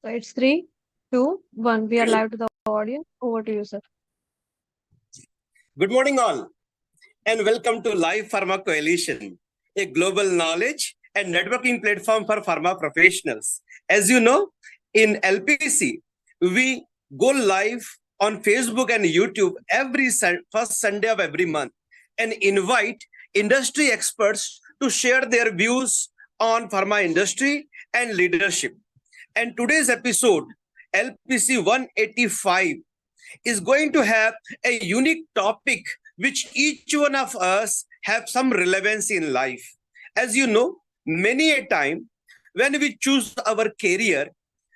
So it's three, two, one. We are live to the audience. Over to you, sir. Good morning, all, and welcome to Live Pharma Coalition, a global knowledge and networking platform for pharma professionals. As you know, in LPC, we go live on Facebook and YouTube every first Sunday of every month and invite industry experts to share their views on pharma industry and leadership. And today's episode, LPC 185, is going to have a unique topic which each one of us have some relevance in life. As you know, many a time when we choose our career,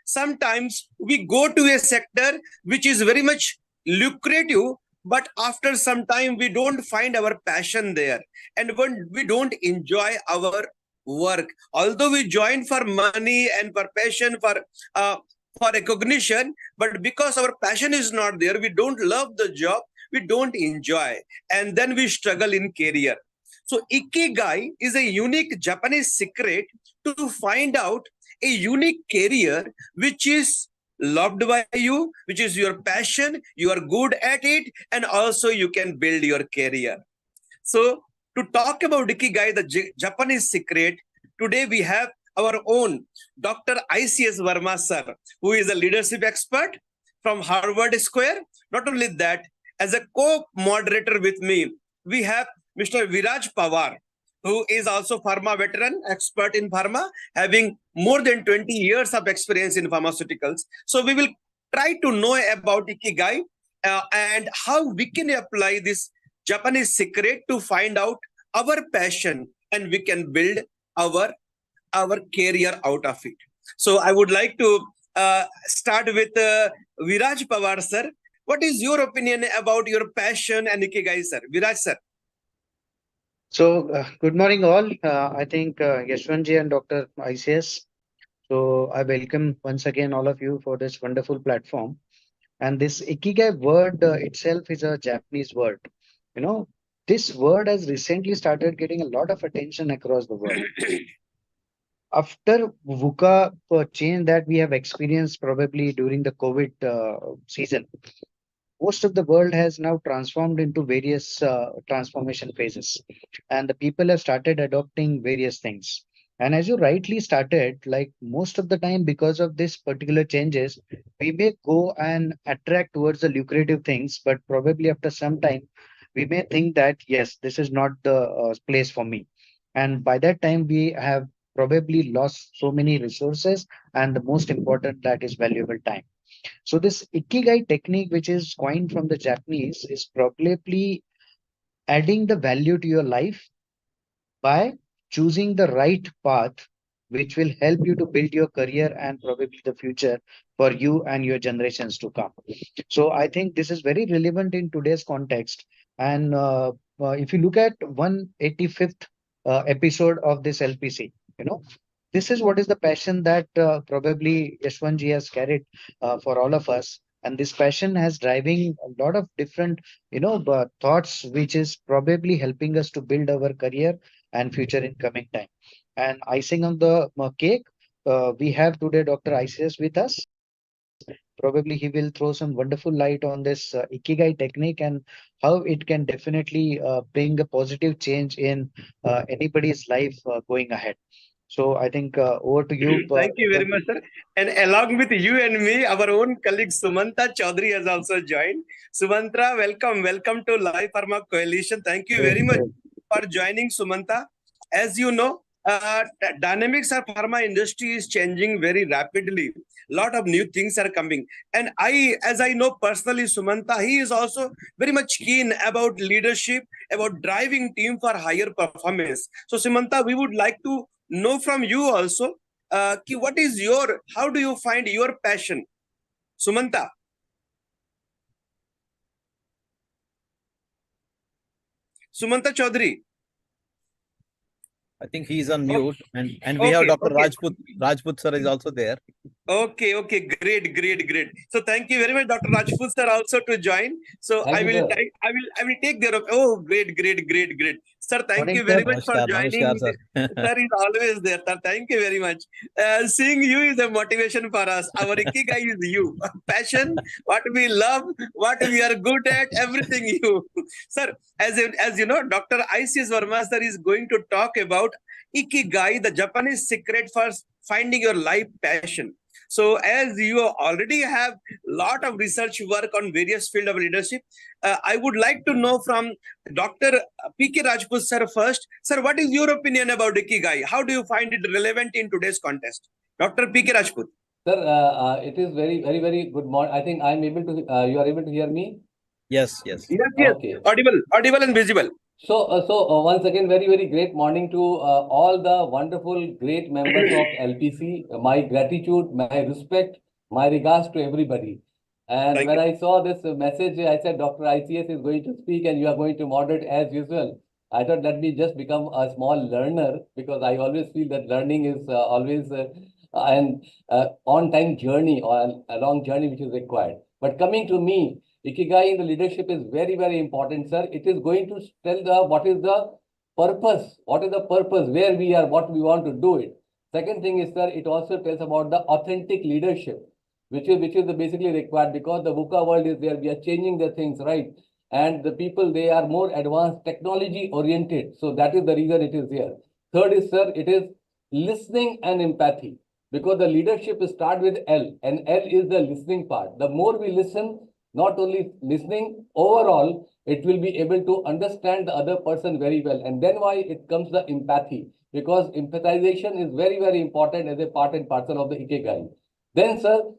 sometimes we go to a sector which is very much lucrative, but after some time we don't find our passion there, and when we don't enjoy our work, although we join for money and for passion, for recognition, but because our passion is not there, we don't love the job, we don't enjoy, and then we struggle in career. So ikigai is a unique Japanese secret to find out a unique career which is loved by you, which is your passion, you are good at it, and also you can build your career. So to talk about ikigai, the Japanese secret, today we have our own Dr. ICS Verma sir, who is a leadership expert from Harvard Square. Not only that, as a co-moderator with me, we have Mr. Viraj Pawar, who is also pharma veteran, expert in pharma, having more than 20 years of experience in pharmaceuticals. So we will try to know about ikigai and how we can apply this Japanese secret to find out our passion, and we can build our career out of it. So I would like to start with Viraj Pawar sir. What is your opinion about your passion and ikigai, sir? Viraj sir. So, good morning, all. I think Yashwanji and Dr. ICS. So, I welcome once again all of you for this wonderful platform. And this ikigai word itself is a Japanese word. You know, this word has recently started getting a lot of attention across the world. After VUCA change that we have experienced probably during the COVID season, most of the world has now transformed into various transformation phases, and the people have started adopting various things. And as you rightly started, like most of the time, because of this particular changes, we may go and attract towards the lucrative things, but probably after some time, we may think that yes, this is not the place for me. And by that time, we have probably lost so many resources, and the most important, that is valuable time. So this ikigai technique, which is coined from the Japanese, is probably adding the value to your life by choosing the right path, which will help you to build your career and probably the future for you and your generations to come. So I think this is very relevant in today's context. And if you look at 185th episode of this LPC, you know, this is what is the passion that probably Yashwanji has carried for all of us. And this passion has driving a lot of different, thoughts, which is probably helping us to build our career and future in coming time. And icing on the cake, we have today Dr. ICS with us. Probably he will throw some wonderful light on this ikigai technique and how it can definitely bring a positive change in anybody's life going ahead. So I think over to you. Thank you very much, sir. And along with you and me, our own colleague Sumanta Chaudhary has also joined. Sumanta, welcome. Welcome to Live Pharma Coalition. Thank you very much for joining, Sumanta. As you know, dynamics of pharma industry is changing very rapidly. A lot of new things are coming. And as I know personally, Sumanta, he is also very much keen about leadership, about driving team for higher performance. So Sumanta, we would like to know from you also, how do you find your passion? Sumanta. Sumanta Chaudhary. I think he's on mute, and we have Okay, Dr. okay. Rajput sir is also there. Okay, great. So thank you very much, Dr. Rajput sir, also to join. So Thank you, sir. I will take their. Oh, great. Sir, thank Morning, you very sir. much for Namaskar, joining. namaskar, sir. Sir is always there. Sir, thank you very much. Seeing you is a motivation for us. Our ikigai is you. Passion, what we love, what we are good at, everything you. Sir, as you know, Dr. ICS Verma sir is going to talk about ikigai, the Japanese secret for finding your life passion. So as you already have lot of research work on various field of leadership, I would like to know from Dr. P.K. Rajput sir first. Sir, what is your opinion about Ikigai? How do you find it relevant in today's context? Dr. P.K. Rajput. Sir, it is very good morning. I think I'm able to, you are able to hear me? Yes. Yes. Okay. Audible and visible. So, once again, very great morning to all the wonderful, great members of LPC. My gratitude, my respect, my regards to everybody. And Thank when you. I saw this message, I said, Dr. ICS is going to speak and you are going to moderate as usual. I thought, let me just become a small learner, because I always feel that learning is always an on-time journey or a long journey which is required. But coming to me, Ikigai in the leadership is very important, sir. It is going to tell what is the purpose, where we are, what we want to do it. Second thing is, sir, it also tells about the authentic leadership, which is basically required, because the VUCA world is there. We are changing the things, right? And the people, they are more advanced, technology oriented. So that is the reason it is here. Third is, sir, it is listening and empathy, because the leadership start with L, and L is the listening part. The more we listen, not only listening, overall, it will be able to understand the other person very well. And then why it comes the empathy, because empathization is very important as a part and parcel of the Ikigai. Then, sir,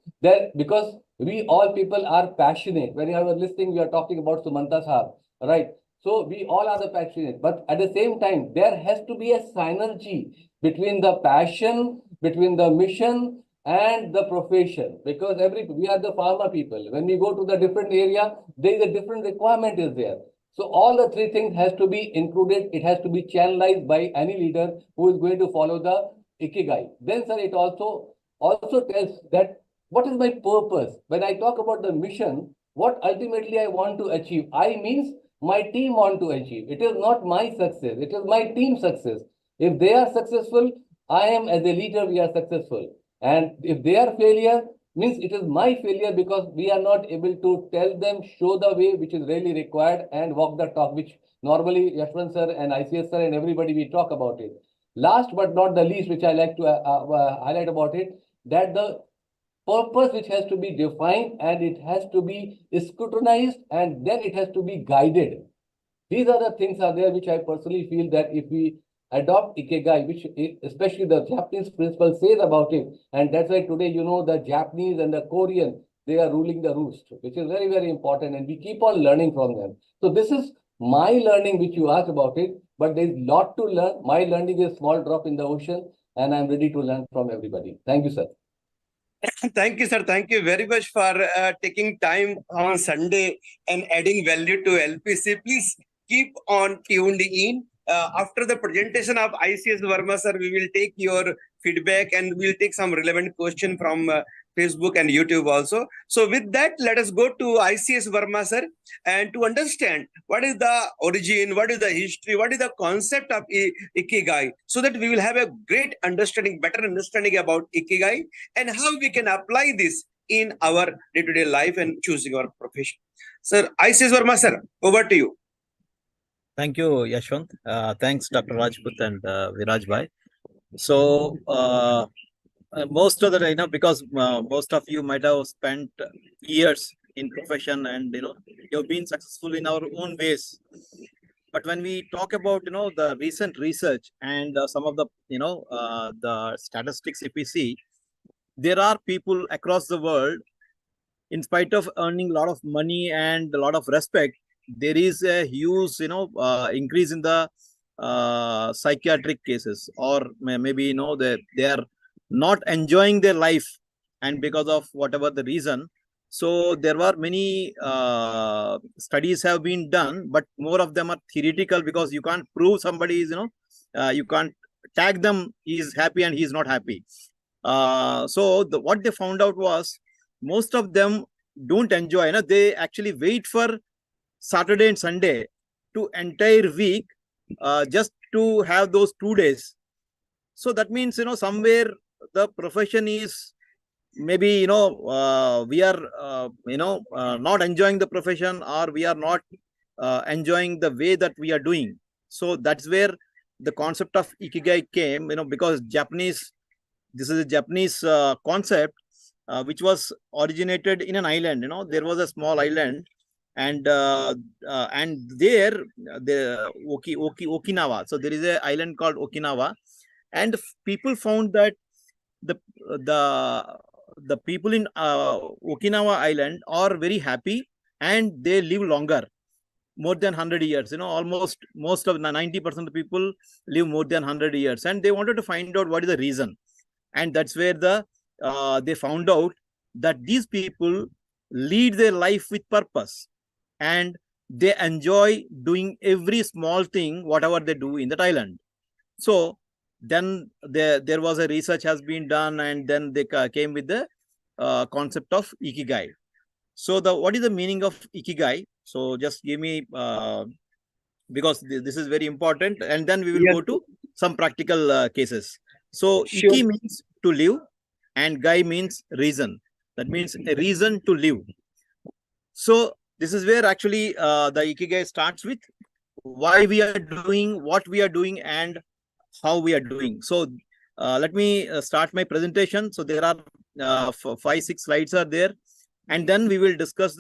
because we all people are passionate. When I was listening, we are talking about Sumanta Sahab, right? So we all are the passionate, but at the same time, there has to be a synergy between the passion, between the mission, and the profession, because we are the farmer people. When we go to the different area, there is a different requirement is there. So all the three things has to be included. It has to be channelized by any leader who is going to follow the Ikigai. Then, sir, it also tells that what is my purpose. When I talk about the mission, what ultimately I want to achieve. I means my team want to achieve. It is not my success. It is my team success. If they are successful, I am as a leader, we are successful. And if they are failure, means it is my failure, because we are not able to tell them, show the way which is really required, and walk the talk, which normally Yashwant sir and ICS sir and everybody, we talk about it. Last but not the least, which I like to highlight about it, that the purpose which has to be defined, and it has to be scrutinized, and then it has to be guided. These are the things are there which I personally feel that if we adopt Ikigai, which especially the Japanese principle says about it, and that's why today, the Japanese and the Korean, they are ruling the roost, which is very important, and we keep on learning from them. So this is my learning, which you asked about it, but there's a lot to learn. My learning is small drop in the ocean, and I'm ready to learn from everybody. Thank you, sir. Thank you, sir. Thank you very much for taking time on Sunday and adding value to LPC. Please keep on tuned in. After the presentation of ICS Verma, sir, we will take your feedback and we'll take some relevant question from Facebook and YouTube also. So with that, let us go to ICS Verma, sir, and to understand what is the origin, what is the history, what is the concept of Ikigai, so that we will have a great understanding, better understanding about Ikigai and how we can apply this in our day-to-day life and choosing our profession. Sir, ICS Verma, sir, over to you. Thank you, Yashwant. Thanks, Dr. Rajput and Viraj Bhai. So, most of the, because most of you might have spent years in profession, and, you've been successful in our own ways. But when we talk about, the recent research and some of the, the statistics, if we see, there are people across the world, in spite of earning a lot of money and a lot of respect, there is a huge, increase in the psychiatric cases, or maybe, they are not enjoying their life, and because of whatever the reason. So there were many studies have been done, but more of them are theoretical, because you can't prove somebody is, you can't tag them, he is happy and he is not happy. So what they found out was most of them don't enjoy. They actually wait for Saturday and Sunday to entire week just to have those 2 days. So that means, somewhere the profession is maybe, we are, not enjoying the profession, or we are not enjoying the way that we are doing. So that's where the concept of Ikigai came, because this is a Japanese concept, which was originated in an island. There was a small island, and there the Okinawa. So there is an island called Okinawa, and people found that the the people in Okinawa island are very happy, and they live longer, more than 100 years. Almost most of 90% of the people live more than 100 years, and they wanted to find out what is the reason. And that's where they found out that these people lead their life with purpose, and they enjoy doing every small thing, whatever they do in that island. So then there was a research has been done, and then they came with the concept of Ikigai. So what is the meaning of Ikigai? So just give me, because this is very important, and then we will go to some practical cases. So Sure. Iki means to live, and Gai means reason. That means a reason to live. So this is where actually the Ikigai starts with why we are doing what we are doing and how we are doing. So let me start my presentation. So there are 5-6 slides are there, and then we will discuss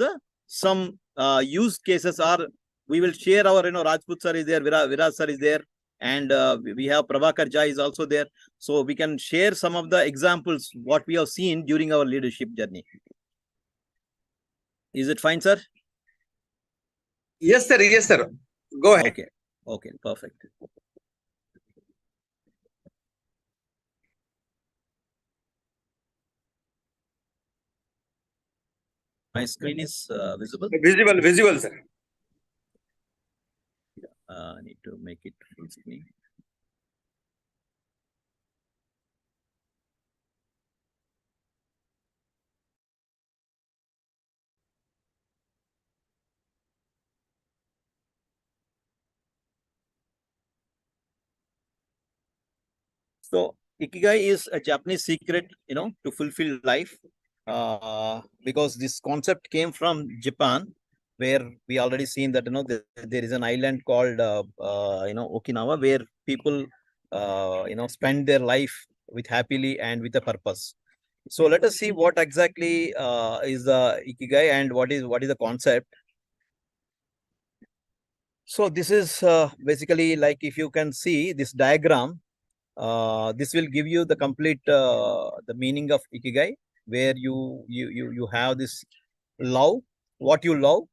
some use cases. Or we will share our, Rajput sir is there, Viraj sir is there, and we have Prabhakar Jha is also there. So we can share some of the examples what we have seen during our leadership journey. Is it fine, sir? Yes, sir. Yes, sir. Go ahead. Okay, perfect. My screen is visible. Visible, sir. I need to make it full screen. So Ikigai is a Japanese secret, to fulfill life. Because this concept came from Japan, where we already seen that, there is an island called, Okinawa, where people, spend their life with happily and with a purpose. So let us see what exactly is the Ikigai and what is the concept. So this is basically, like, if you can see this diagram, this will give you the complete the meaning of Ikigai, where you have this love, what you love,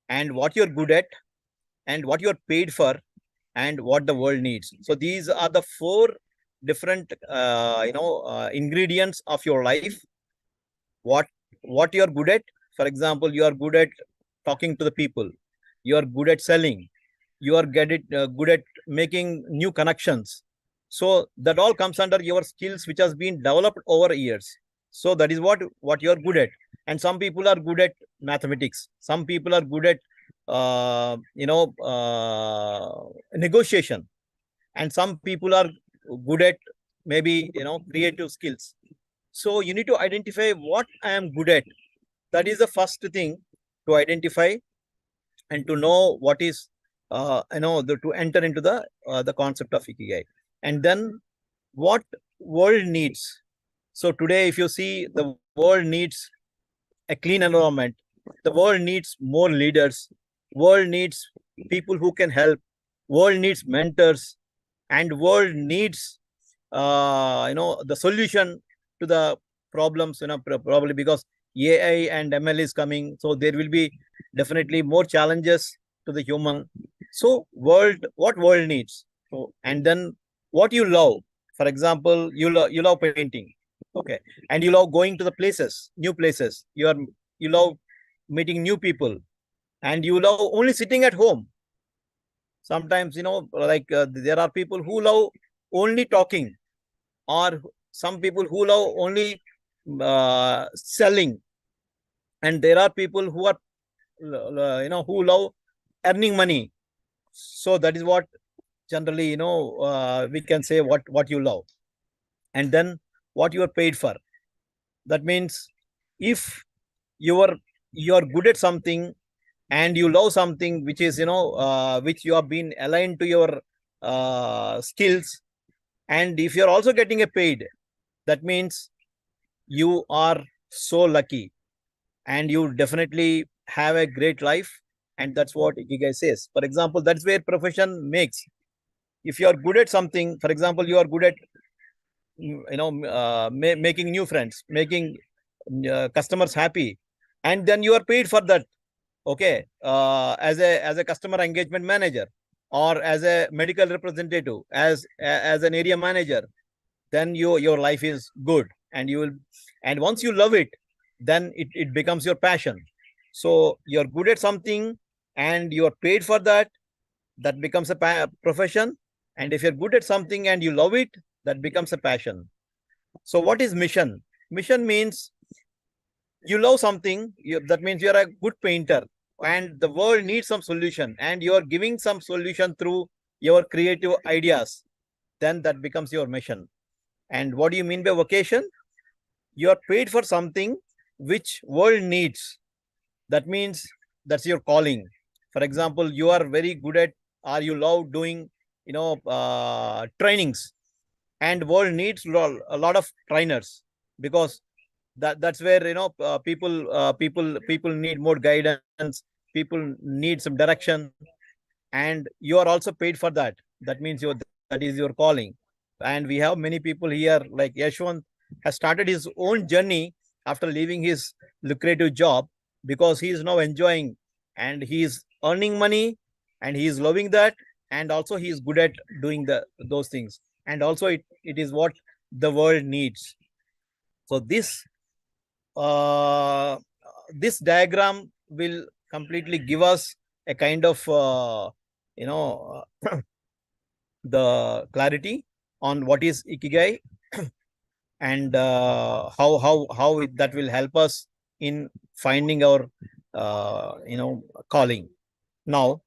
and what you're good at, and what you're paid for, and what the world needs. So these are the 4 different ingredients of your life. What you're good at. For example, you are good at talking to the people, you are good at selling, you are good at making new connections. So that all comes under your skills, which has been developed over years. So that is what you are good at. And some people are good at mathematics, some people are good at negotiation, and some people are good at maybe creative skills. So you need to identify what I am good at. That is the first thing to identify, and to know what is to enter into the concept of Ikigai. And then what world needs. So today, if you see, the world needs a clean environment, the world needs more leaders, world needs people who can help, world needs mentors, and world needs the solution to the problems, probably because AI and ML is coming, so there will be definitely more challenges to the human. So what world needs. So, and then what you love. For example, you love painting, okay, and you love going to the places, new places. You love meeting new people, and you love only sitting at home. Sometimes, like there are people who love only talking, or some people who love only selling, and there are people who are who love earning money. So that is what generally we can say what you love, and then what you are paid for. That means if you are good at something and you love something which is which you have been aligned to your skills, and if you're also getting a paid, that means you are so lucky, and you definitely have a great life. And that's what Ikigai says. For example, that's where profession makes. If you are good at something, for example, you are good at making new friends, making customers happy, and then you are paid for that. Okay, as a customer engagement manager, or as a medical representative, as an area manager, then your life is good, and you will, and once you love it, then it becomes your passion. So you're good at something and you are paid for that, that becomes a profession. And if you're good at something and you love it, that becomes a passion. So what is mission? Mission means you love something, that means you're a good painter, and the world needs some solution, and you're giving some solution through your creative ideas, then that becomes your mission. And what do you mean by vocation? You are paid for something which world needs. That means that's your calling. For example, you are very good at, or you love doing trainings, and world needs a lot of trainers, because that's where people need more guidance, people need some direction, and you are also paid for that. That means that is your calling. And we have many people here, like Yashwant has started his own journey after leaving his lucrative job, because he is now enjoying, and he is earning money, and he is loving that, and also he is good at doing those things, and also it is what the world needs. So uh, this diagram will completely give us a kind of the clarity on what is Ikigai, and how that will help us in finding our calling. Now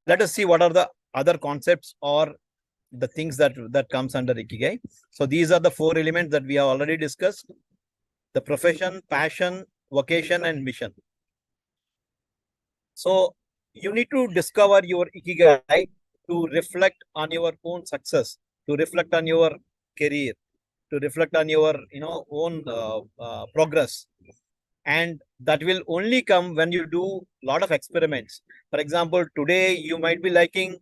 let us see what are the other concepts or the things that comes under Ikigai. So these are the 4 elements that we have already discussed: the profession, passion, vocation, and mission. So you need to discover your Ikigai to reflect on your own success, to reflect on your career, to reflect on your own progress. And that will only come when you do a lot of experiments. For example, today you might be liking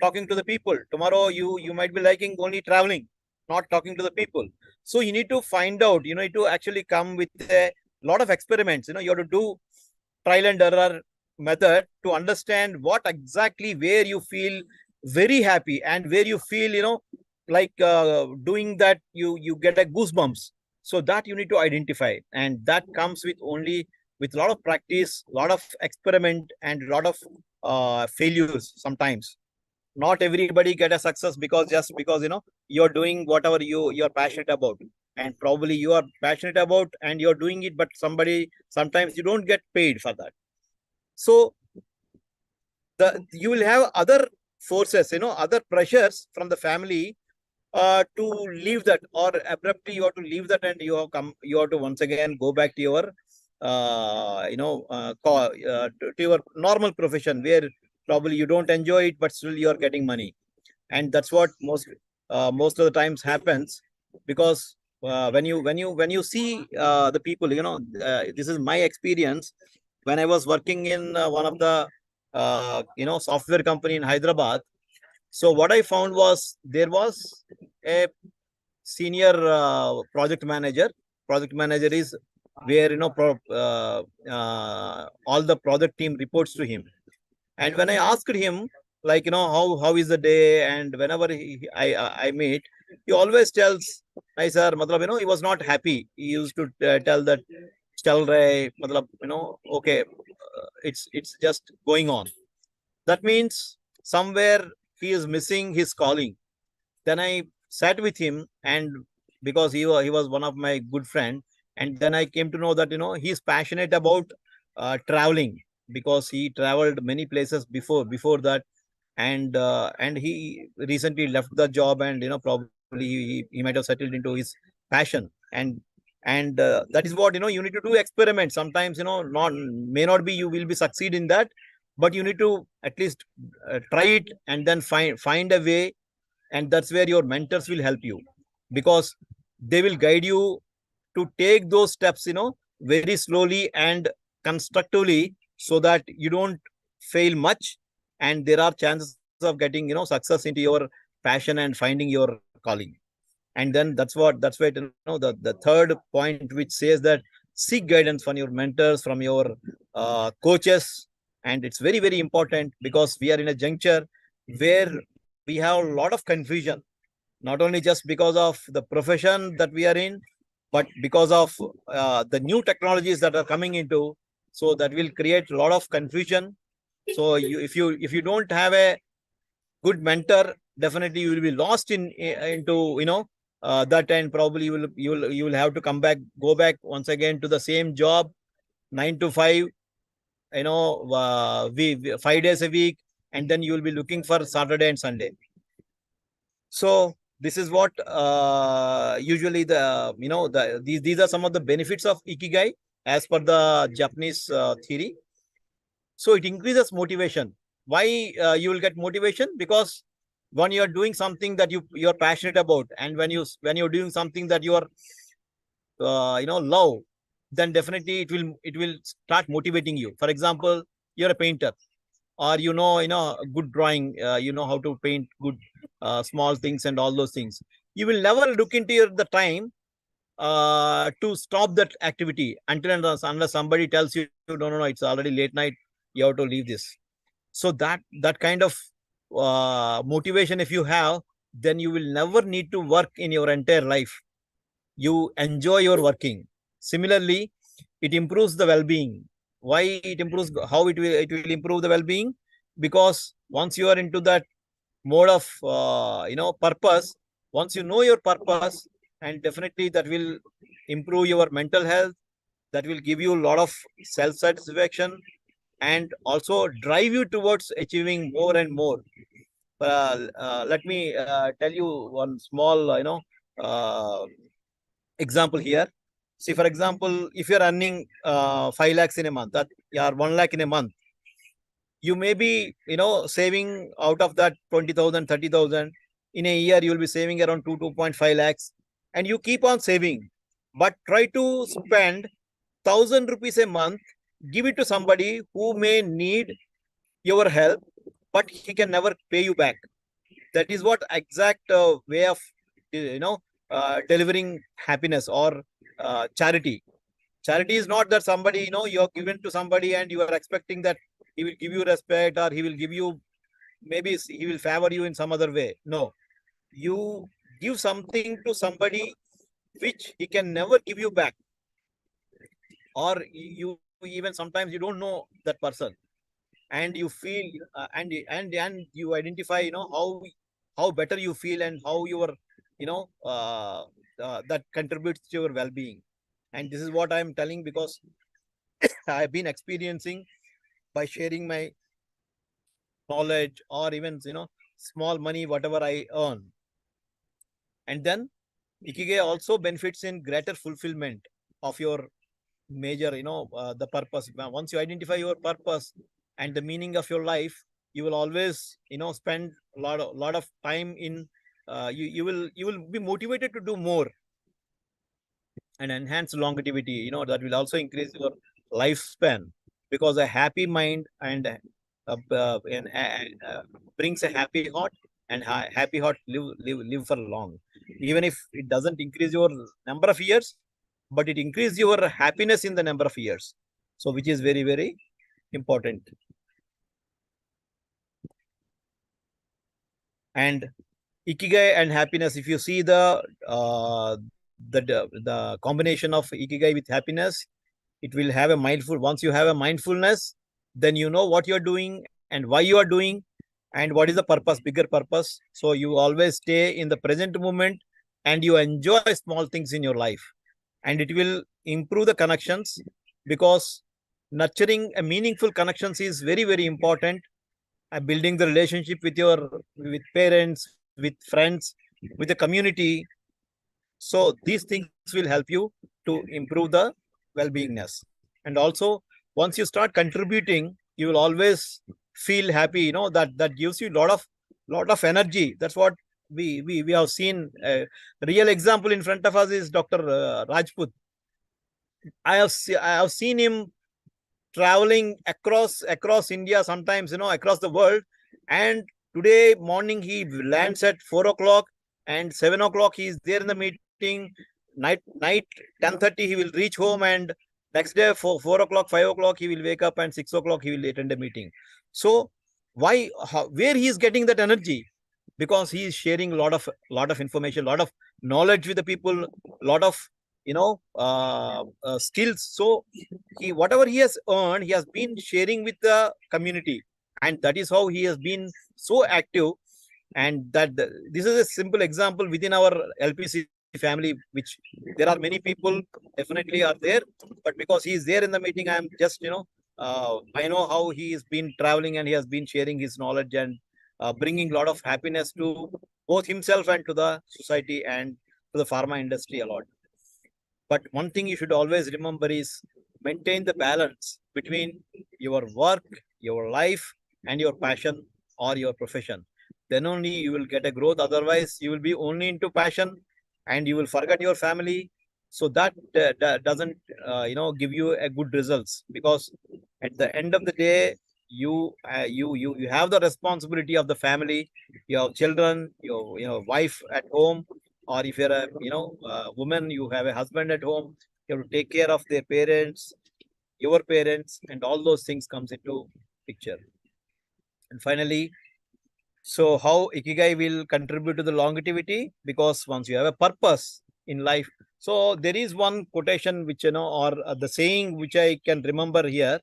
talking to the people. Tomorrow you might be liking only traveling, not talking to the people. So you need to find out, you need to actually come with a lot of experiments. You have to do trial and error method to understand what exactly, where you feel very happy, and where you feel like doing that you get a goosebumps. So that you need to identify, and that comes with only with a lot of practice, a lot of experiment, and a lot of failures sometimes. Not everybody get a success just because you're doing whatever you're passionate about, and probably you are passionate about and you're doing it, but sometimes you don't get paid for that. So you will have other forces, other pressures from the family to leave that, or abruptly you have to leave that, and you have to once again go back to your to your normal profession, where probably you don't enjoy it, but still you are getting money. And that's what most of the times happens, because when you see the people, this is my experience. When I was working in one of the software company in Hyderabad, so what I found was there was a senior project manager. Project manager is where all the project team reports to him. And when I asked him, like, how is the day, and whenever I meet, he always tells, "Hi sir," matlab, he was not happy. He used to tell that, "Chal rahe," matlab, okay, it's just going on. That means somewhere he is missing his calling. then I sat with him, and because he was one of my good friend, and then I came to know that he's passionate about traveling, because he traveled many places before that, and he recently left the job, and probably he might have settled into his passion, and that is what you need to do experiment sometimes. Not may not be you will be succeed in that, but you need to at least try it, and then find a way, and that's where your mentors will help you, because they will guide you to take those steps very slowly and constructively, so that you don't fail much, and there are chances of getting success into your passion and finding your calling. And then that's why the third point, which says that seek guidance from your mentors, from your coaches. And it's very, very important, because we are in a juncture where we have a lot of confusion, not only just because of the profession that we are in, but because of the new technologies that are coming into. So that will create a lot of confusion. So if you don't have a good mentor, definitely you will be lost into that, and probably you will have to go back once again to the same job, 9 to 5, 5 days a week, and then you will be looking for Saturday and Sunday. So this is what usually these are some of the benefits of ikigai as per the Japanese theory. So it increases motivation. Why you will get motivation? Because when you are doing something that you're passionate about, and when you're doing something that you are love, then definitely it will start motivating you. For example, you're a painter, or good drawing, how to paint good small things and all those things. You will never look into the time to stop that activity until unless somebody tells you, no, it's already late night, you have to leave this. So that kind of motivation, if you have, then you will never need to work in your entire life. You enjoy your working. Similarly, it improves the well-being. Why it improves? How it will improve the well-being? Because once you are into that mode of purpose, once you know your purpose, and definitely that will improve your mental health, that will give you a lot of self-satisfaction, and also drive you towards achieving more and more. Let me tell you one small example here. See, for example, if you're earning 5 lakhs in a month, that you are 1 lakh in a month, you may be saving out of that 20,000, 30,000. In a year you will be saving around 2.5 lakhs, and you keep on saving, but try to spend 1,000 rupees a month, give it to somebody who may need your help, but he can never pay you back. That is what exact way of delivering happiness or charity. Charity is not that somebody you're given to somebody and you are expecting that he will give you respect, or he will give you, maybe he will favor you in some other way. No, you give something to somebody which he can never give you back, or you even sometimes you don't know that person, and you feel and you identify how better you feel, and how your that contributes to your well-being. And this is what I'm telling, because I've been experiencing by sharing my knowledge, or even small money whatever I earn. And then ikigai also benefits in greater fulfillment of your major the purpose. Once you identify your purpose and the meaning of your life, you will always spend a lot of time in you will be motivated to do more and enhance longevity. That will also increase your lifespan, because a happy mind and brings a happy heart, and happy heart live for long. Even if it doesn't increase your number of years, but it increases your happiness in the number of years. So which is very, very important. And ikigai and happiness, if you see the combination of ikigai with happiness, it will have a mindful. Once you have a mindfulness, then you know what you're doing and why you are doing, And what is the purpose, bigger purpose? So you always stay in the present moment and you enjoy small things in your life, and it will improve the connections, because nurturing a meaningful connections is very, very important. Building the relationship with parents, with friends, with the community. So these things will help you to improve the well-beingness. And also, once you start contributing, you will always feel happy. That gives you lot of energy. That's what we have seen. A real example in front of us is Dr. Rajput. I have seen him traveling across India, sometimes across the world. And today morning he lands at 4 o'clock, and 7 o'clock he is there in the meeting. Night 10:30 he will reach home, and next day 4 o'clock, 5 o'clock he will wake up, and 6 o'clock he will attend a meeting. So where he is getting that energy? Because he is sharing a lot of information, lot of knowledge with the people, lot of skills. So whatever he has earned, he has been sharing with the community, and that is how he has been so active. And this is a simple example within our LPC family, which there are many people definitely are there, but because he is there in the meeting, I am just I know how he has been traveling, and he has been sharing his knowledge, and bringing a lot of happiness to both himself and to the society and to the pharma industry a lot. But one thing you should always remember is maintain the balance between your work, your life, and your passion or your profession. Then only you will get a growth. Otherwise, you will be only into passion and you will forget your family. So that doesn't, give you a good results, because at the end of the day, you have the responsibility of the family. You have children, your wife at home, or if you're a woman, you have a husband at home. You have to take care of their parents, your parents, and all those things comes into picture. And finally, so how Ikigai will contribute to the longevity? Because once you have a purpose in life, so there is one quotation which or the saying which I can remember here,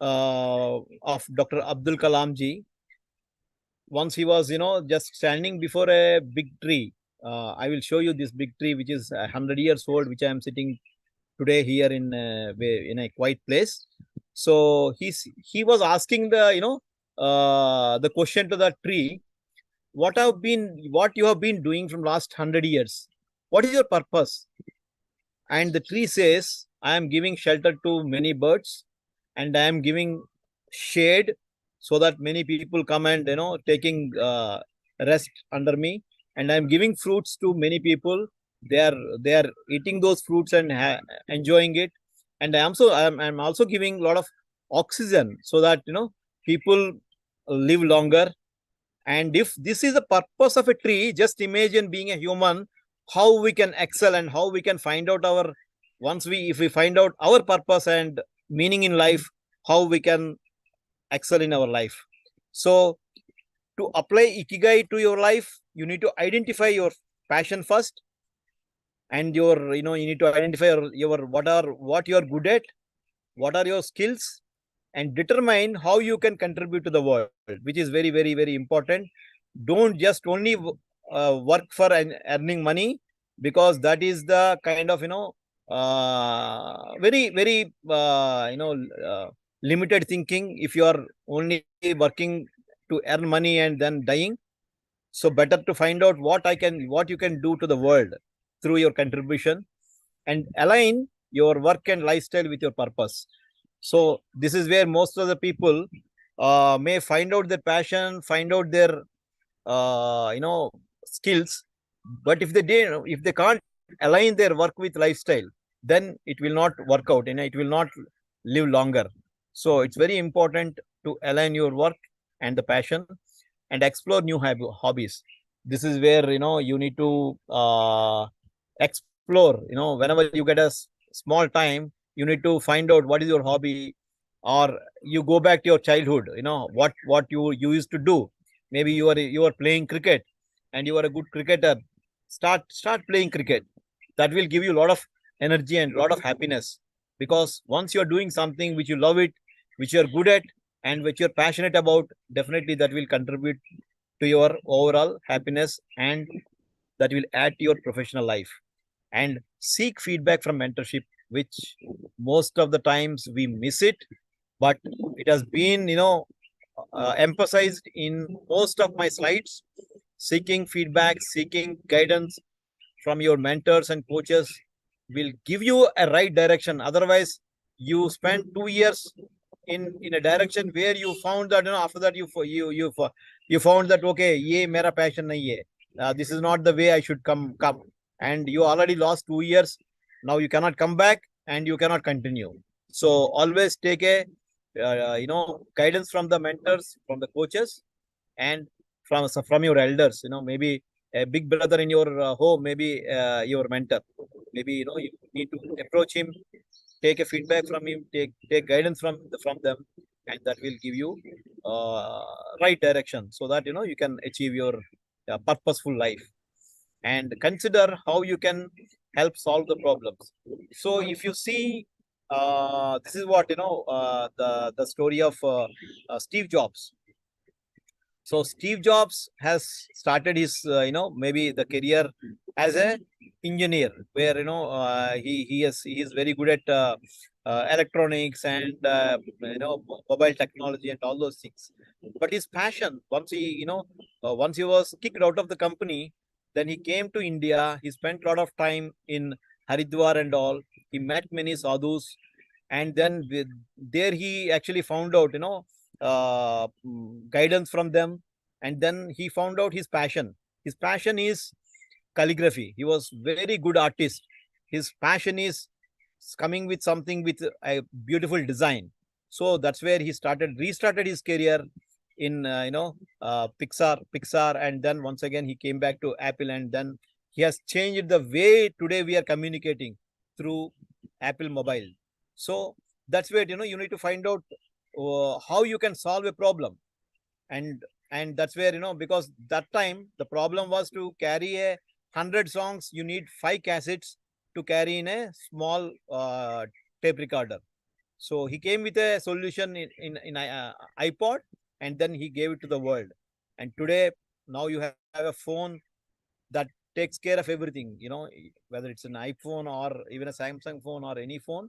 of Dr. Abdul Kalam ji. Once he was just standing before a big tree. I will show you this big tree which is 100 years old, which I am sitting today here in a quiet place. So he was asking the question to the tree, what you have been doing from last 100 years? What is your purpose? And the tree says, I am giving shelter to many birds, and I am giving shade so that many people come and taking rest under me, and I am giving fruits to many people. They are eating those fruits and enjoying it, and I'm also giving a lot of oxygen so that people live longer. And if this is the purpose of a tree, just imagine being a human, how we can excel and how we can find out if we find out our purpose and meaning in life, how we can excel in our life. So to apply Ikigai to your life, you need to identify your passion first, and you need to identify what you are good at, what are your skills, and determine how you can contribute to the world, which is very, very, very important. Don't just only work for earning money, because that is the kind of very, very limited thinking. If you are only working to earn money and then dying, so better to find out what you can do to the world through your contribution, and align your work and lifestyle with your purpose. So this is where most of the people may find out their passion, find out their skills, but if they can't align their work with lifestyle, then it will not work out, it will not live longer. So it's very important to align your work and the passion, and explore new hobbies. This is where you need to explore. Whenever you get a small time, you need to find out what is your hobby, or you go back to your childhood. What you used to do. Maybe you are playing cricket, and you are a good cricketer. Start playing cricket. That will give you a lot of energy and a lot of happiness, because once you are doing something which you love it, which you are good at, and which you're passionate about, definitely that will contribute to your overall happiness, and that will add to your professional life. And seek feedback from mentorship, which most of the times we miss it, but it has been, emphasized in most of my slides. Seeking feedback, seeking guidance from your mentors and coaches will give you a right direction. Otherwise, you spend 2 years in a direction where you found that, after that you found that, okay, ye mera passion nahi hai. This is not the way I should come, and you already lost 2 years. Now you cannot come back and you cannot continue. So always take a guidance from the mentors, from the coaches, and from your elders. Maybe a big brother in your home, maybe your mentor. Maybe you need to approach him, take a feedback from him, take guidance from them, and that will give you right direction, so that you can achieve your purposeful life. And consider how you can help solve the problems. So if you see, this is what the story of Steve Jobs. So Steve Jobs has started his, maybe the career as a engineer, where he is very good at electronics and mobile technology and all those things. But his passion, once he was kicked out of the company, then he came to India. He spent a lot of time in Haridwar and all. He met many sadhus, and then there he actually found out, guidance from them, and then he found out his passion. His passion is calligraphy. He was very good artist. His passion is coming with something with a beautiful design. So that's where he restarted his career in Pixar, and then once again he came back to Apple, and then he has changed the way today we are communicating through Apple Mobile. So that's where you need to find out how you can solve a problem, and that's where because that time the problem was to carry 100 songs, you need 5 cassettes to carry in a small tape recorder. So he came with a solution in iPod, and then he gave it to the world. And today, now you have a phone that takes care of everything, whether it's an iPhone or even a Samsung phone or any phone,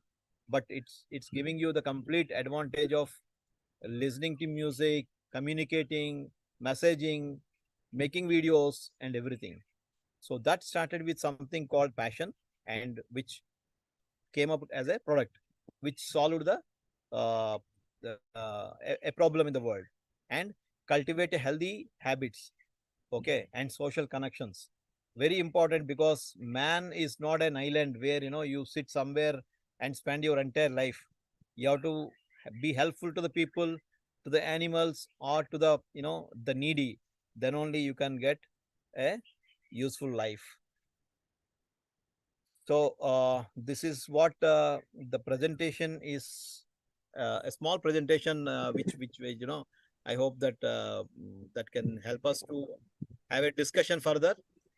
but it's giving you the complete advantage of listening to music, communicating, messaging, making videos, and everything. So that started with something called passion, and which came up as a product which solved a problem in the world, and cultivate a healthy habits, okay, and social connections. Very important, because man is not an island where you sit somewhere and spend your entire life. You have to be helpful to the people, to the animals, or to the the needy. Then only you can get a useful life. So this is what the presentation is, a small presentation, which I hope that that can help us to have a discussion further.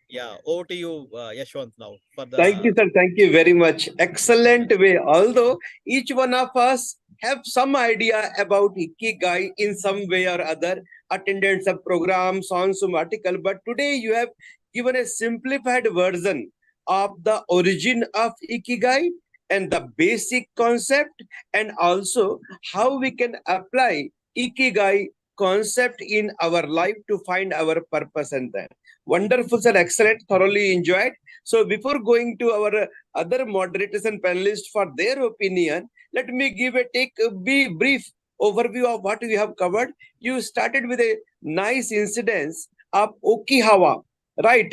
Yeah, over to you, Yashwant, now for the. Thank you, sir. Thank you very much. Excellent way. Although each one of us have some idea about Ikigai in some way or other, attended some programs, on some article, but today you have given a simplified version of the origin of Ikigai and the basic concept, and also how we can apply Ikigai concept in our life to find our purpose. And that wonderful, sir. Excellent. Thoroughly enjoyed. So before going to our other moderators and panelists for their opinion, let me give a brief overview of what we have covered. You started with a nice incidence of Okinawa, right?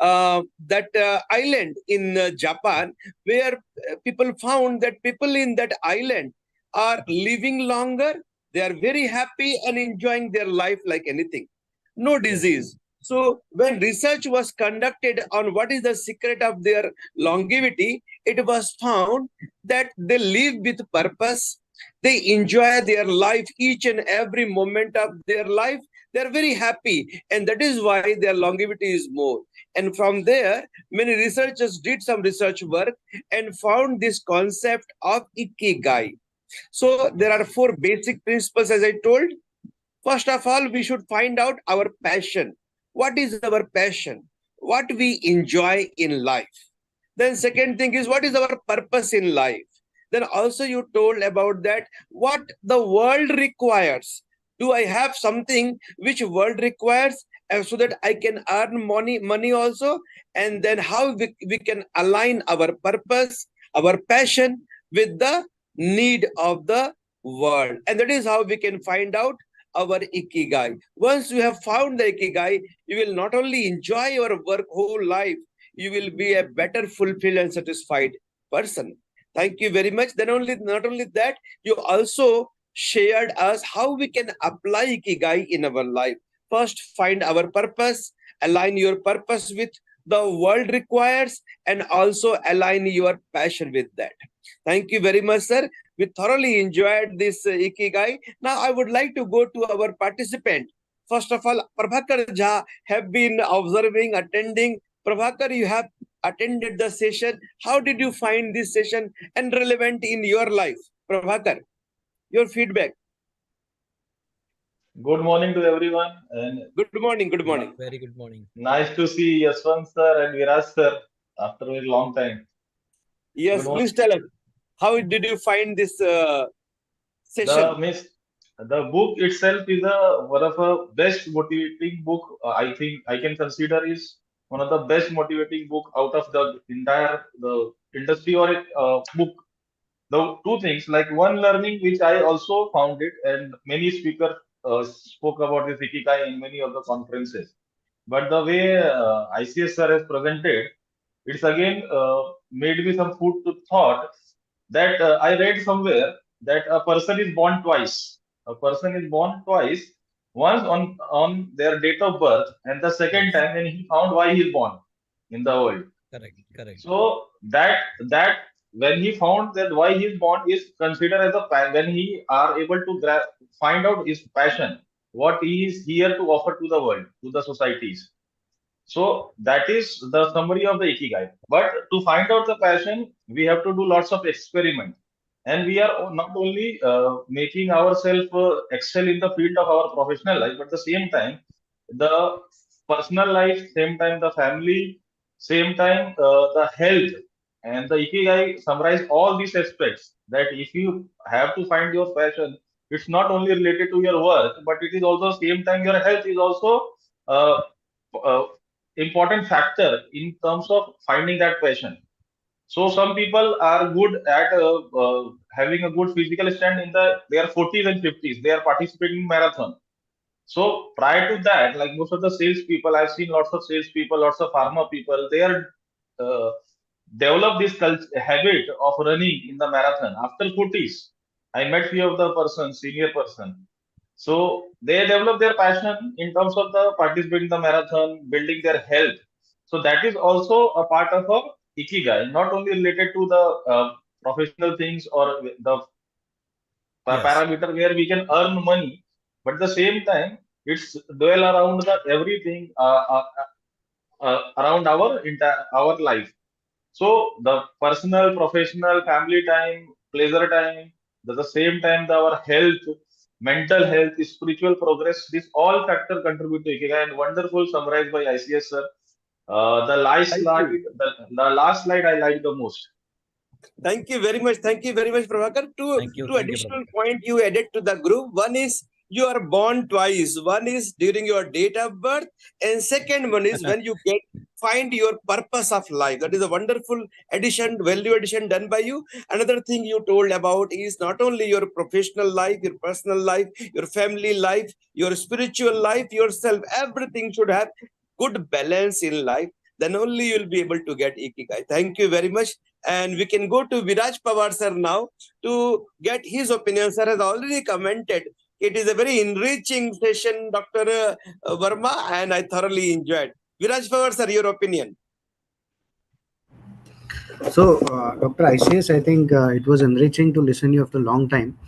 That island in Japan, where people found that people in that island are living longer. They are very happy and enjoying their life like anything. No disease. So when research was conducted on what is the secret of their longevity, it was found that they live with purpose. They enjoy their life, each and every moment of their life. They're very happy, and that is why their longevity is more. And from there, many researchers did some research work and found this concept of Ikigai. So there are four basic principles, as I told. First of all, we should find out our passion. What is our passion? What we enjoy in life. Then second thing is, what is our purpose in life? Then also you told about that, what the world requires. Do I have something which world requires, so that I can earn money also? And then how we can align our purpose, our passion with the need of the world. And that is how we can find out our ikigai. Once you have found the ikigai, you will not only enjoy your work whole life, you will be a better fulfilled and satisfied person. Thank you very much. Then not only that, you also shared us how we can apply ikigai in our life. First, find our purpose, align your purpose with the world requires, and also align your passion with that. Thank you very much, sir. We thoroughly enjoyed this ikigai. Now I would like to go to our participant. First of all, Prabhakar Jha have been observing, attending. Prabhakar, you have attended the session. How did you find this session and relevant in your life? Prabhakar, your feedback. Good morning to everyone, and Good morning. Good morning. Very good morning. nice to see Yashwant sir and Viraj sir after a very long time. Yes, Good morning. please tell us. How did you find this session? The book itself is one of the best motivating book. I think I can consider is one of the best motivating book out of the entire the industry or book. The two things, like one learning which I also found it, and many speakers spoke about this ikigai in many of the conferences. But the way ICS sir has presented, it's again made me some food to thought that I read somewhere that a person is born twice. A person is born twice, once on their date of birth, and the second time when he found why he is born in the world. Correct. So that when he found that why he is born is considered as when he are able to find out his passion, what he is here to offer to the world, to the societies. So that is the summary of the ikigai. But to find out the passion, we have to do lots of experiment, and we are not only making ourselves excel in the field of our professional life, but at the same time, the personal life, same time the family, same time the health, and the ikigai summarize all these aspects. That if you have to find your passion, it's not only related to your work, but it is also same time your health is also. Uh, uh, Important factor in terms of finding that passion. So some people are good at having a good physical stand in their 40s and 50s. They are participating in marathon. So prior to that, like most of the sales people, I've seen lots of sales people, lots of pharma people, they are uh, develop this habit of running in the marathon after 40s. I met few of the persons, senior person. So they develop their passion in terms of the participating in the marathon, building their health. So that is also a part of a ikigai, not only related to the professional things or the parameter where we can earn money, but at the same time, it's dwell around the everything around our life. So the personal, professional, family time, pleasure time, at the same time, our health, mental health, spiritual progress, this all factor contribute to ikigai, and wonderful summarized by ICS sir. The last slide, the last slide I like the most. Thank you very much. Thank you very much, Prabhakar. Two additional point you added to the group. One is you are born twice. One is during your date of birth, and second one is when you find your purpose of life. That is a wonderful addition, value addition done by you. Another thing you told about is not only your professional life, your personal life, your family life, your spiritual life, yourself. Everything should have good balance in life. Then only you will be able to get ikigai. Thank you very much. And we can go to Viraj Pawar sir now to get his opinion. Sir has already commented. It is a very enriching session, Dr. Verma, and I thoroughly enjoyed. Viraj Pawar sir, your opinion. So, Dr. ICS, I think it was enriching to listen to you after a long time.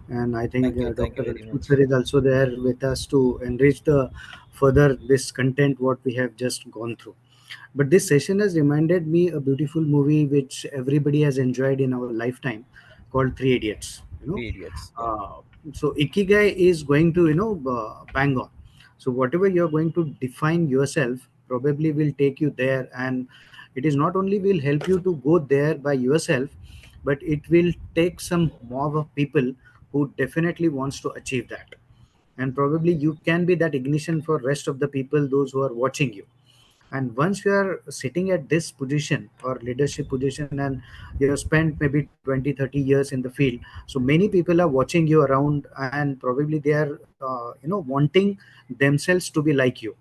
And I think Dr. Sir is also there with us to enrich the further this content what we have just gone through. But this session has reminded me a beautiful movie which everybody has enjoyed in our lifetime called Three Idiots. Periods. Yeah. So ikigai is going to bang on. So whatever you're going to define yourself probably will take you there, and it is not only will help you to go there by yourself, but it will take some mob of people who definitely wants to achieve that, and probably you can be that ignition for rest of the people, those who are watching you. And once you are sitting at this position or leadership position, and you have spent maybe 20, 30 years in the field, so many people are watching you around, and probably they are wanting themselves to be like you.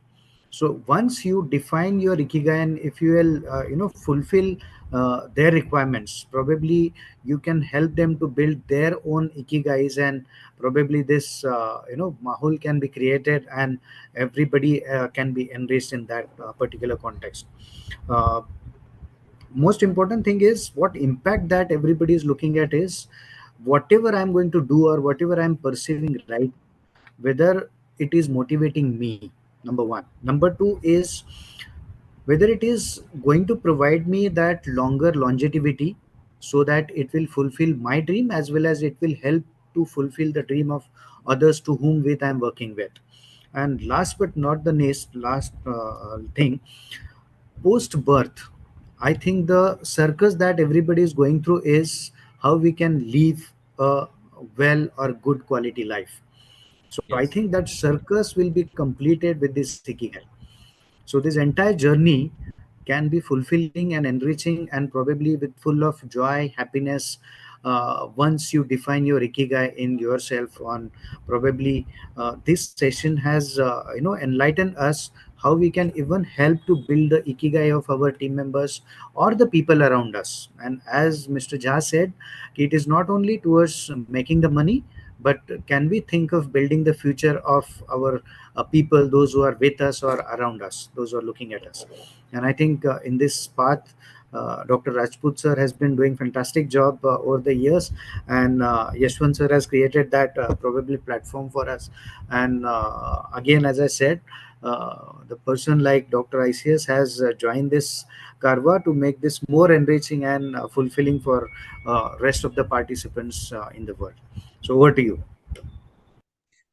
So once you define your ikigai, and if you will fulfill their requirements, probably you can help them to build their own ikigais, and probably this mahul can be created, and everybody can be enriched in that particular context. uh, Most important thing is what impact that everybody is looking at is whatever I'm going to do or whatever I'm perceiving right, whether it is motivating me, number one. Number two is whether it is going to provide me that longer longevity, so that it will fulfill my dream as well as it will help to fulfill the dream of others to whom with I'm working with. And last but not the least, last thing, post birth, I think the circus that everybody is going through is how we can live a well or good quality life. So I Yes. think that circus will be completed with this ikigai. So this entire journey can be fulfilling and enriching, and probably with full of joy, happiness. Once you define your ikigai in yourself, on probably this session has enlightened us how we can even help to build the ikigai of our team members or the people around us. And as Mr. Jha said, it is not only towards making the money, but can we think of building the future of our people, those who are with us or around us, those who are looking at us. And I think in this path, Dr. Rajput sir has been doing fantastic job over the years, and Yashwant sir has created that probably platform for us. And again, as I said, the person like Dr. ICS has joined this Karwa to make this more enriching and fulfilling for rest of the participants in the world. So over to you.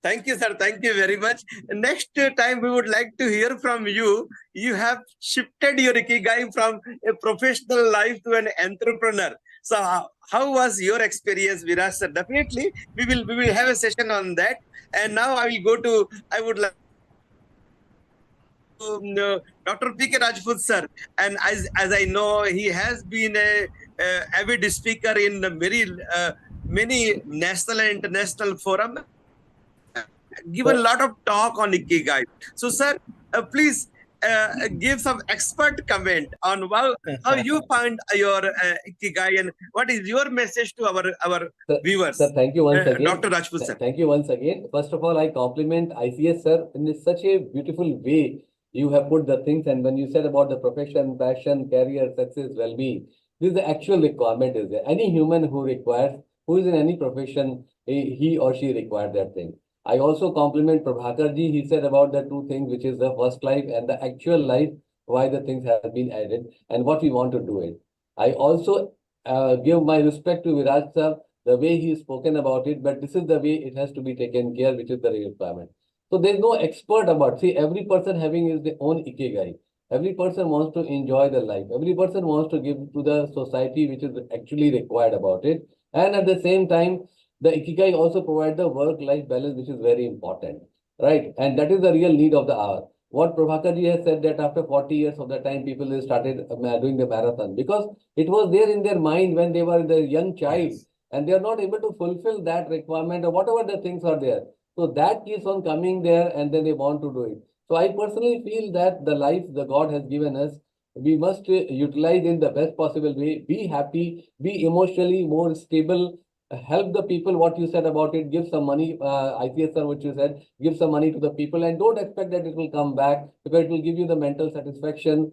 Thank you, sir. Thank you very much. Next time, we would like to hear from you. You have shifted your ikigai from a professional life to an entrepreneur. So, how was your experience, Viraj sir? Definitely, we will have a session on that. And now I will go to. I would like to Dr. P.K. Rajput sir, and as I know, he has been a avid speaker in very many national and international forum, given a Sir, lot of talk on ikigai. So, sir, please give some expert comment on how you find your ikigai, and what is your message to our viewers. sir, thank you once again. Dr. Rajput sir. Thank you once again. First of all, I compliment ICS sir in such a beautiful way you have put the things. And when you said about the profession, passion, career, success, well-being, this is the actual requirement is there. Any human who requires, who is in any profession, he or she requires that thing. I also compliment Prabhakar ji. He said about the two things, which is the first life and the actual life, why the things have been added and what we want to do it. I also give my respect to Viraj sir, the way he spoken about it, but this is the way it has to be taken care, which is the requirement. So there's no expert about. See, every person having his own ikigai. Every person wants to enjoy the life. Every person wants to give to the society, which is actually required about it. And at the same time, the ikigai also provides the work-life balance, which is very important, right? And that is the real need of the hour. What Prabhakar ji has said that after 40 years of the time, people started doing the marathon because it was there in their mind when they were the young child, and they are not able to fulfill that requirement or whatever the things are there. So that keeps on coming there, and then they want to do it. So I personally feel that the life the God has given us, we must utilize in the best possible way, be happy, be emotionally more stable, help the people, what you said about it, give some money, ICS sir, what you said, give some money to the people and don't expect that it will come back because it will give you the mental satisfaction.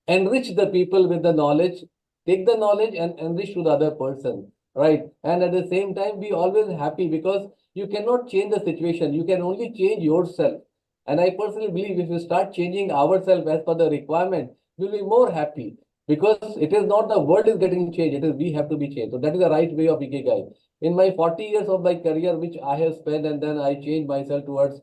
Enrich the people with the knowledge, take the knowledge and enrich to the other person, right? And at the same time, be always happy because you cannot change the situation. You can only change yourself. And I personally believe if you start changing ourselves as per the requirement, we'll be more happy. because it is not the world is getting changed, it is we have to be changed. So that is the right way of Ikigai. In my 40 years of my career, which I have spent, and then I changed myself towards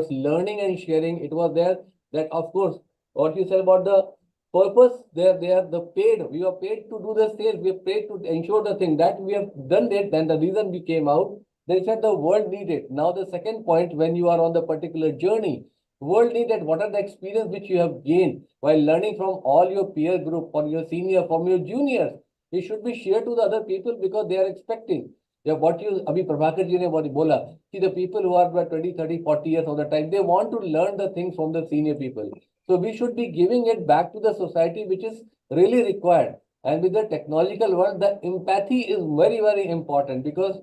learning and sharing, it was there that, of course, what you said about the purpose, they are the paid. We are paid to do the sales. We are paid to ensure the thing that we have done it. Then the reason we came out, they said the world needed. Now the second point, when you are on the particular journey, world needed. What are the experience which you have gained while learning from all your peer group, from your senior, from your juniors? It should be shared to the other people because they are expecting. Yeah, what you Abhi Prabhakar ji ne what bola. See, the people who are 20, 30, 40 years of the time, they want to learn the things from the senior people. So we should be giving it back to the society, which is really required. And with the technological world, the empathy is very, very important because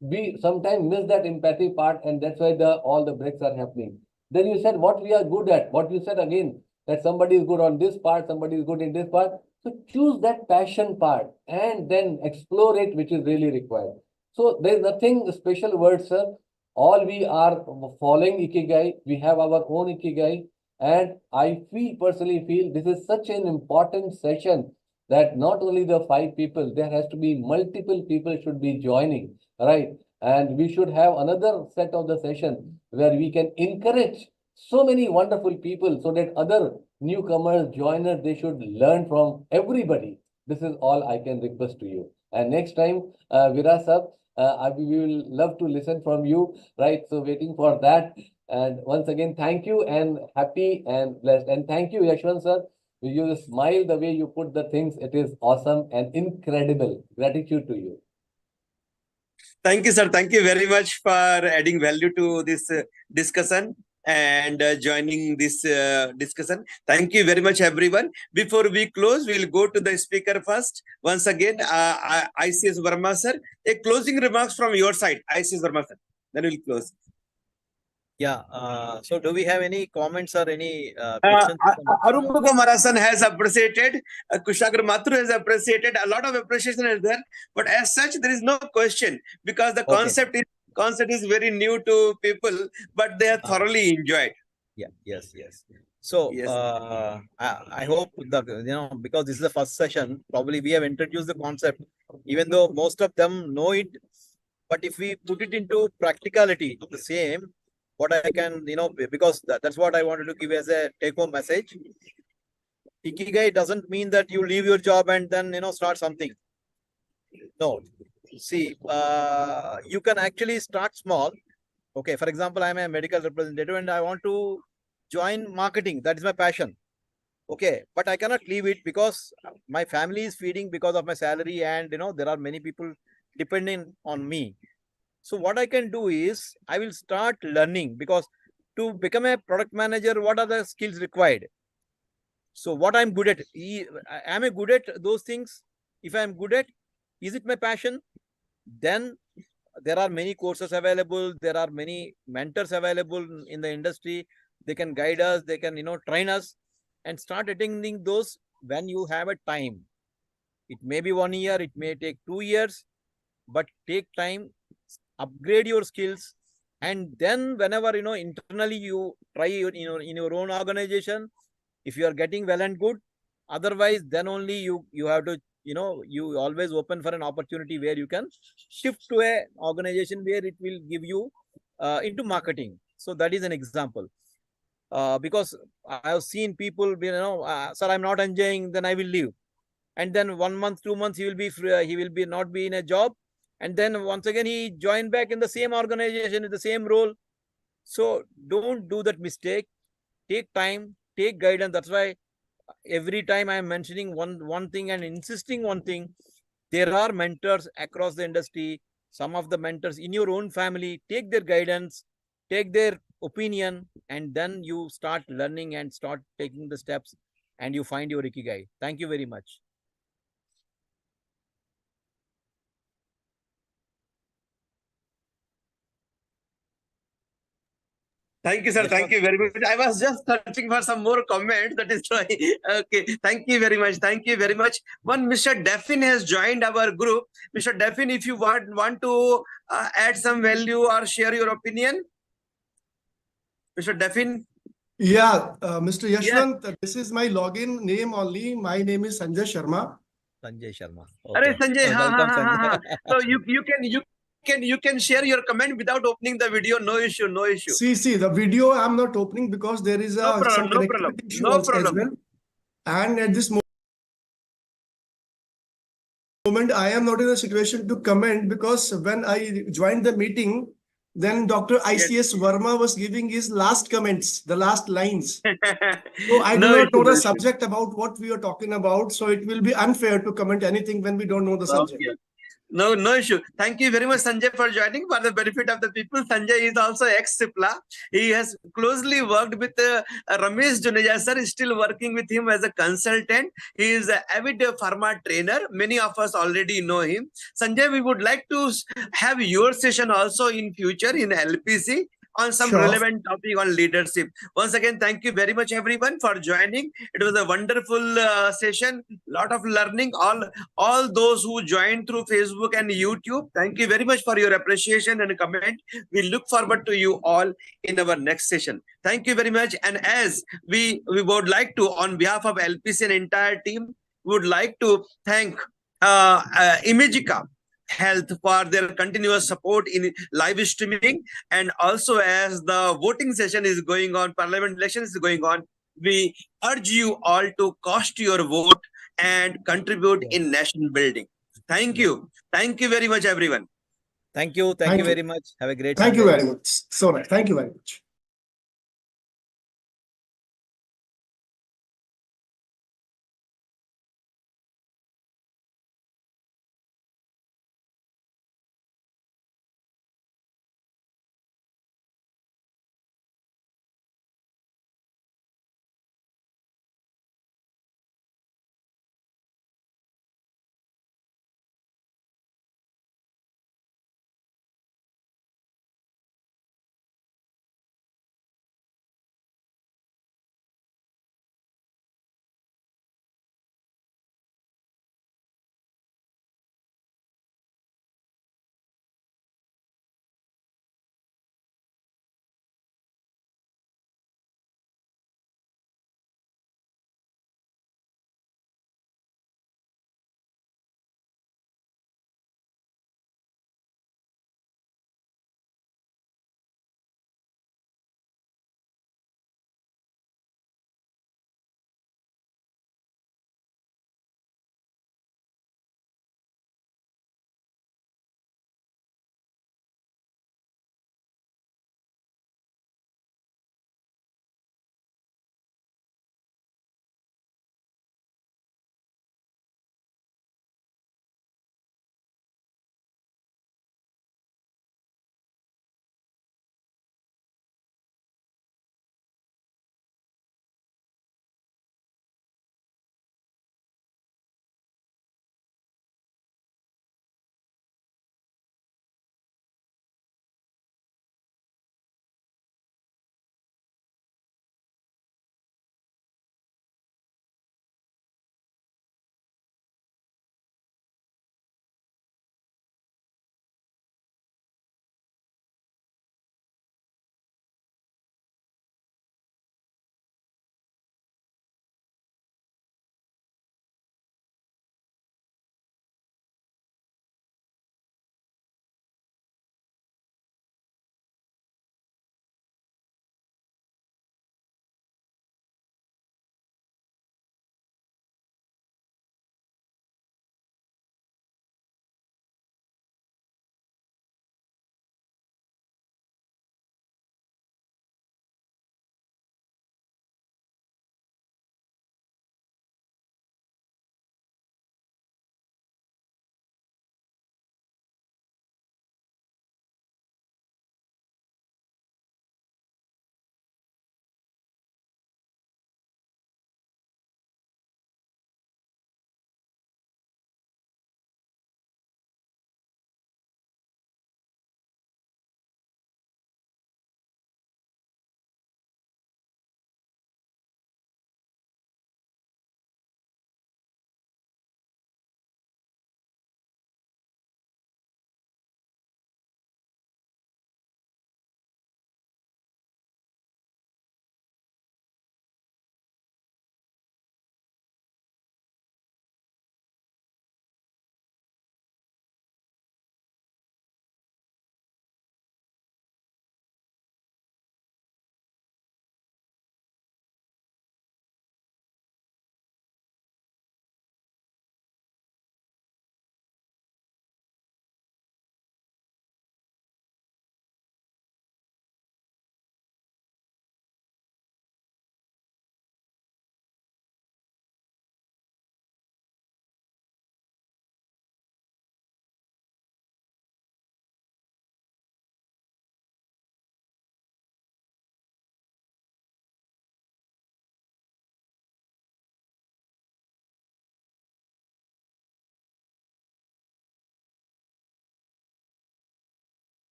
we sometimes miss that empathy part, and that's why all the breaks are happening. Then you said what we are good at. What you said again, that somebody is good on this part, somebody is good in this part. So choose that passion part and then explore it, which is really required. So there's nothing special word, sir. All we are following Ikigai. We have our own Ikigai. And I personally feel this is such an important session that not only the 5 people, there has to be multiple people should be joining, right? And we should have another set of the session where we can encourage so many wonderful people so that other newcomers, joiners, they should learn from everybody. This is all I can request to you. And next time, Viras sir, we will love to listen from you, right? So waiting for that. And once again, thank you and happy and blessed. And thank you, Yashwant sir. You smile the way you put the things. It is awesome and incredible. Gratitude to you. Thank you, sir. Thank you very much for adding value to this discussion and joining this discussion. Thank you very much, everyone. Before we close, we'll go to the speaker first. Once again, ICS Verma, sir. A closing remarks from your side, ICS Verma, sir. Then we'll close. Yeah. So do we have any comments or any questions? Arun Marasan has appreciated, Kushagar Mathur has appreciated, a lot of appreciation is there, but as such, there is no question because the concept is very new to people, but they are thoroughly enjoyed. Yeah, yes. So Yes. I hope because this is the first session, probably we have introduced the concept, even though most of them know it, but if we put it into practicality, the same, what I can, because that's what I wanted to give as a take-home message. Ikigai doesn't mean that you leave your job and then, start something. No. See, you can actually start small. Okay, for example, I'm a medical representative and I want to join marketing. That is my passion. Okay, but I cannot leave it because my family is feeding because of my salary and, there are many people depending on me. So what I can do is I will start learning because to become a product manager, what are the skills required? So what I'm good at, am I good at those things? If I'm good at, is it my passion? Then there are many courses available. There are many mentors available in the industry. They can guide us. They can, train us and start attending those when you have a time. It may be 1 year. It may take 2 years, but take time, upgrade your skills. And then whenever, internally you try, in your own organization, if you are getting well and good, otherwise, then only you have to, you always open for an opportunity where you can shift to a organization where it will give you into marketing. So that is an example. Because I have seen people, sir, I'm not enjoying, then I will leave. And then 1 month, 2 months, he will be not be in a job. And then once again, he joined back in the same organization, in the same role. So don't do that mistake. Take time, take guidance. That's why every time I am mentioning one thing and insisting one thing, there are mentors across the industry. Some of the mentors in your own family, take their guidance, take their opinion, and then you start learning and start taking the steps and you find your Ikigai. Thank you very much. Thank you, sir. Yes, thank sir. you very much. I was just searching for some more comments. That is why. Okay. Thank you very much. Thank you very much. One Mr. Defin has joined our group. Mr. Defin, if you want to add some value or share your opinion. Mr. Defin. Yeah, Mr. Yashwant, this is my login name only. My name is Sanjay Sharma. Sanjay Sharma. Arey Okay. Sanjay, ha Welcome, ha ha ha. Sanjay. So you can share your comment without opening the video. No issue, no issue. See, the video I'm not opening because there is No problem, some no problem, connectivity issue no also as problem. well. And at this moment, I am not in a situation to comment because when I joined the meeting, then Dr. ICS Verma was giving his last comments, the last lines. So I do No not issue, know no the issue. subject about what we are talking about. So it will be unfair to comment anything when we don't know the subject. Okay. No issue. Thank you very much, Sanjay, for joining. For the benefit of the people, Sanjay is also ex-Cipla. He has closely worked with Ramesh Juneja, sir, is still working with him as a consultant. He is an avid pharma trainer. Many of us already know him. Sanjay, we would like to have your session also in future in LPC on some Sure. relevant topic on leadership. Once again, thank you very much, everyone, for joining. It was a wonderful session, lot of learning. All those who joined through Facebook and YouTube, thank you very much for your appreciation and comment. We look forward to you all in our next session. Thank you very much. And as we would like to, on behalf of LPC and entire team, we would like to thank Imagika Health for their continuous support in live streaming. And also, as the voting session is going on, parliament election is going on, we urge you all to cast your vote and contribute in nation building. Thank you. Thank you very much, everyone. Thank you. Thank you very much. Have a great Thank you Sunday. very much. So nice. Thank you very much.